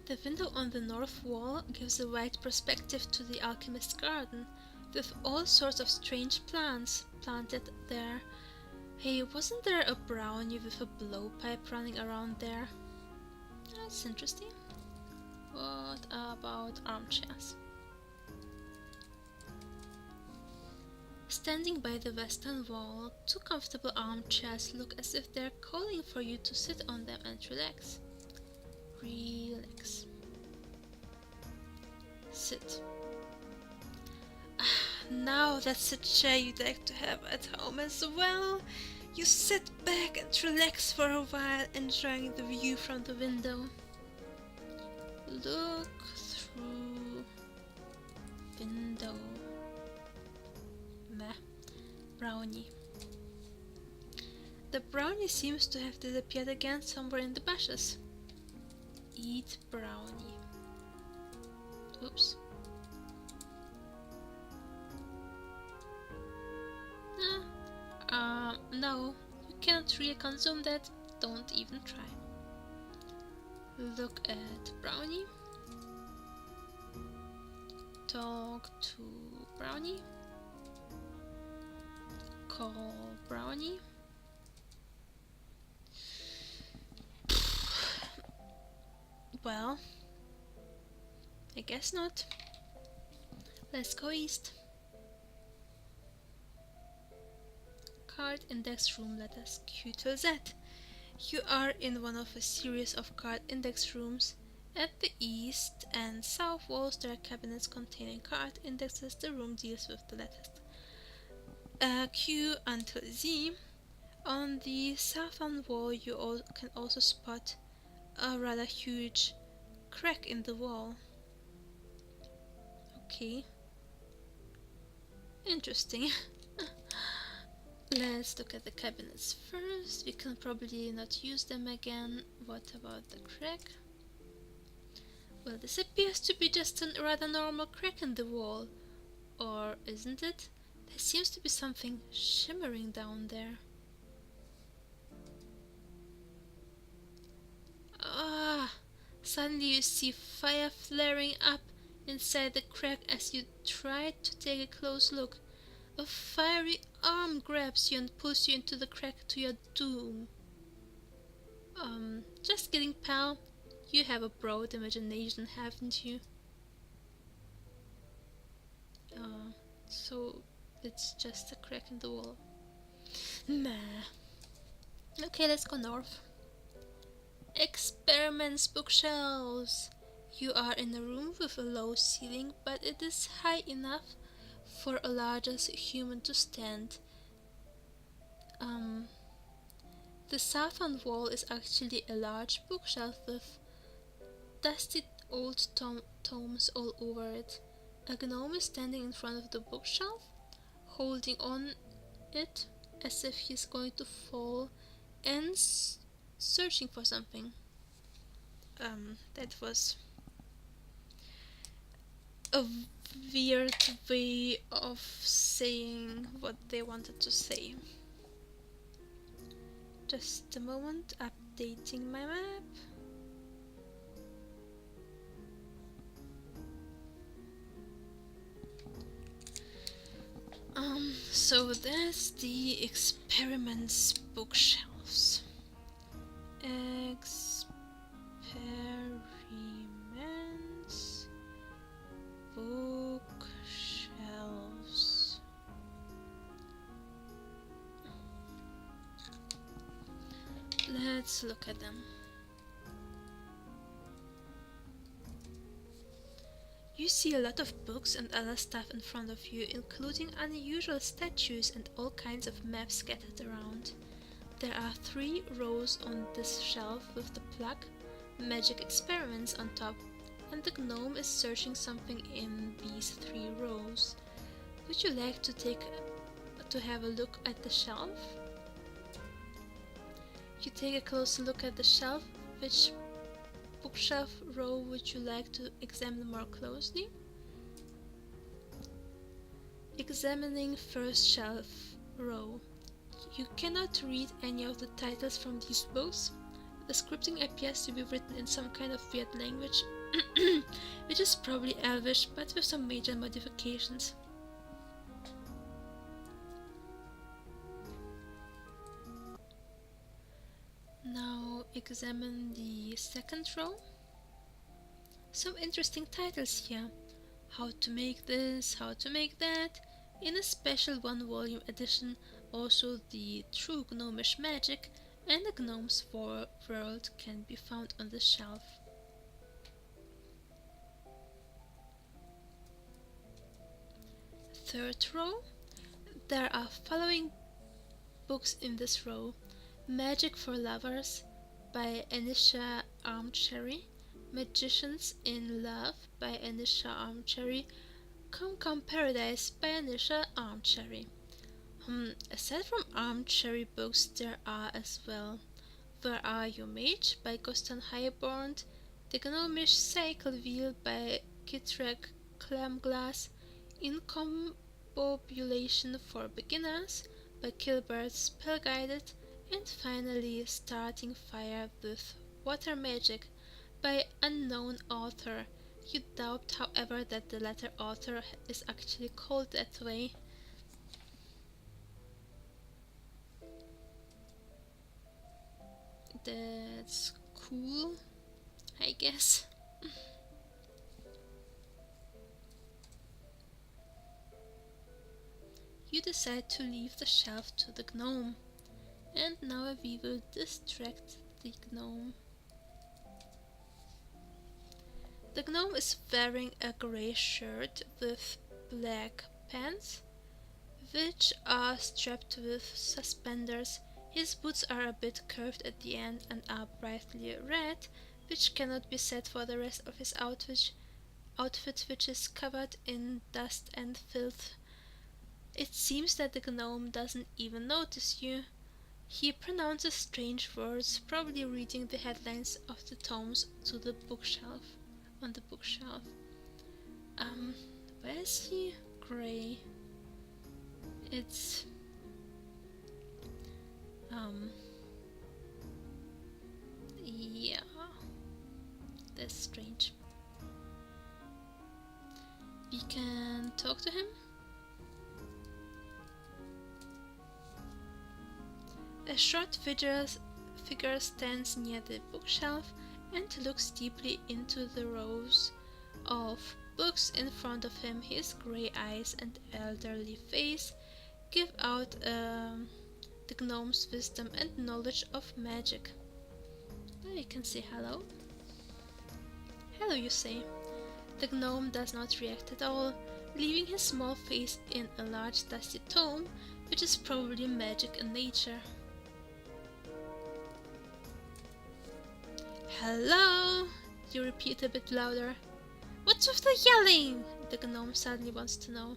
The window on the north wall gives a wide perspective to the alchemist's garden, with all sorts of strange plants planted there. Hey, wasn't there a brownie with a blowpipe running around there? That's interesting. What about armchairs? Standing by the western wall, two comfortable armchairs look as if they're calling for you to sit on them and relax. Relax. Sit. Now that's a chair you'd like to have at home as well. You sit back and relax for a while, enjoying the view from the window. Look through window. Meh. Brownie. The brownie seems to have disappeared again somewhere in the bushes. Eat brownie. Oops. No, you cannot really consume that. Don't even try. Look at brownie. Talk to brownie. Call brownie. Well, I guess not. Let's go east. Card index room letters Q to Z. You are in one of a series of card index rooms. At the east and south walls there are cabinets containing card indexes. The room deals with the letters Q until Z. On the southern wall you can also spot a rather huge crack in the wall. Okay. Interesting. Let's look at the cabinets first. We can probably not use them again. What about the crack? Well, this appears to be just a rather normal crack in the wall. Or isn't it? There seems to be something shimmering down there. Ah! Suddenly you see fire flaring up inside the crack as you try to take a close look. A fiery arm grabs you and pulls you into the crack to your doom. Just kidding, pal. You have a broad imagination, haven't you? So it's just a crack in the wall. Nah. Okay, let's go north. Experiments bookshelves. You are in a room with a low ceiling, but it is high enough for a larger human to stand. The southern wall is actually a large bookshelf with dusty old tomes all over it. A gnome is standing in front of the bookshelf, holding on it as if he's going to fall and searching for something. That was a weird way of saying what they wanted to say. Just a moment, updating my map. So that's the experiments bookshelves. Experiments bookshelves. Let's look at them. You see a lot of books and other stuff in front of you, including unusual statues and all kinds of maps scattered around. There are 3 rows on this shelf with the plug Magic Experiments on top, and the gnome is searching something in these 3 rows. Would you like to have a look at the shelf? You take a closer look at the shelf. Which bookshelf row would you like to examine more closely? Examining first shelf row. You cannot read any of the titles from these books. The scripting appears to be written in some kind of weird language, which is probably Elvish, but with some major modifications. Now examine the second row. Some interesting titles here. How to make this, how to make that. In a special one-volume edition, also the True Gnomish Magic and the Gnome's World can be found on the shelf. Third row. There are following books in this row: Magic for Lovers by Anisha Armcherry, Magicians in Love by Anisha Armcherry, Come Paradise by Anisha Armcherry. Aside from Armcherry books, there are as well Where Are You Mage by Gustan Highborn, The Gnomish Cycle Wheel by Kitrek Clamglass, Incombobulation for Beginners by Gilbert Spellguided, and finally Starting Fire with Water Magic by unknown author. You doubt, however, that the latter author is actually called that way. That's cool, I guess. You decide to leave the shelf to the gnome, and now we will distract the gnome. The gnome is wearing a grey shirt with black pants, which are strapped with suspenders. His boots are a bit curved at the end and are brightly red, which cannot be said for the rest of his outfit, which is covered in dust and filth. It seems that the gnome doesn't even notice you. He pronounces strange words, probably reading the headlines of the tomes on the bookshelf. Where is he? Grey. It's yeah, that's strange. We can talk to him. A short figure stands near the bookshelf and looks deeply into the rows of books in front of him. His grey eyes and elderly face give out the gnome's wisdom and knowledge of magic. You can say hello. Hello, you say. The gnome does not react at all, leaving his small face in a large dusty tome, which is probably magic in nature. Hello, you repeat a bit louder. What's with the yelling? The gnome suddenly wants to know.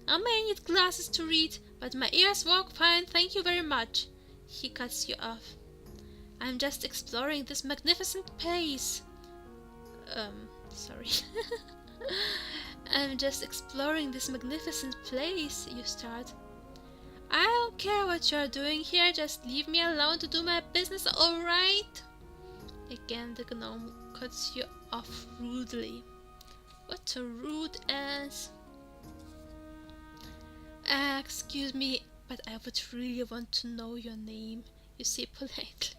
I may need glasses to read, but my ears work fine, thank you very much. He cuts you off. I'm just exploring this magnificent place. Sorry. I'm just exploring this magnificent place, you start. I don't care what you're doing here, just leave me alone to do my business, alright? Again, the gnome cuts you off rudely. What a rude ass. Excuse me, but I would really want to know your name, you say politely.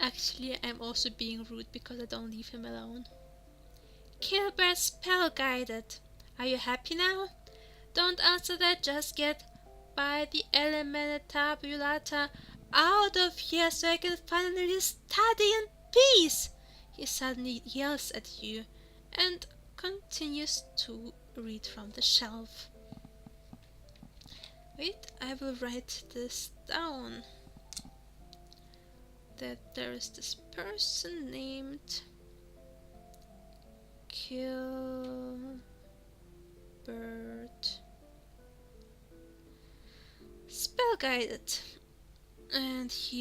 Actually, I'm also being rude because I don't leave him alone. Gilbert Spellguided. Are you happy now? Don't answer that just yet. By the Elementabulata, out of here so I can finally study in peace! He suddenly yells at you and continues to read from the shelf. Wait, I will write this down. That there is this person named Gilbert Spellguided, and he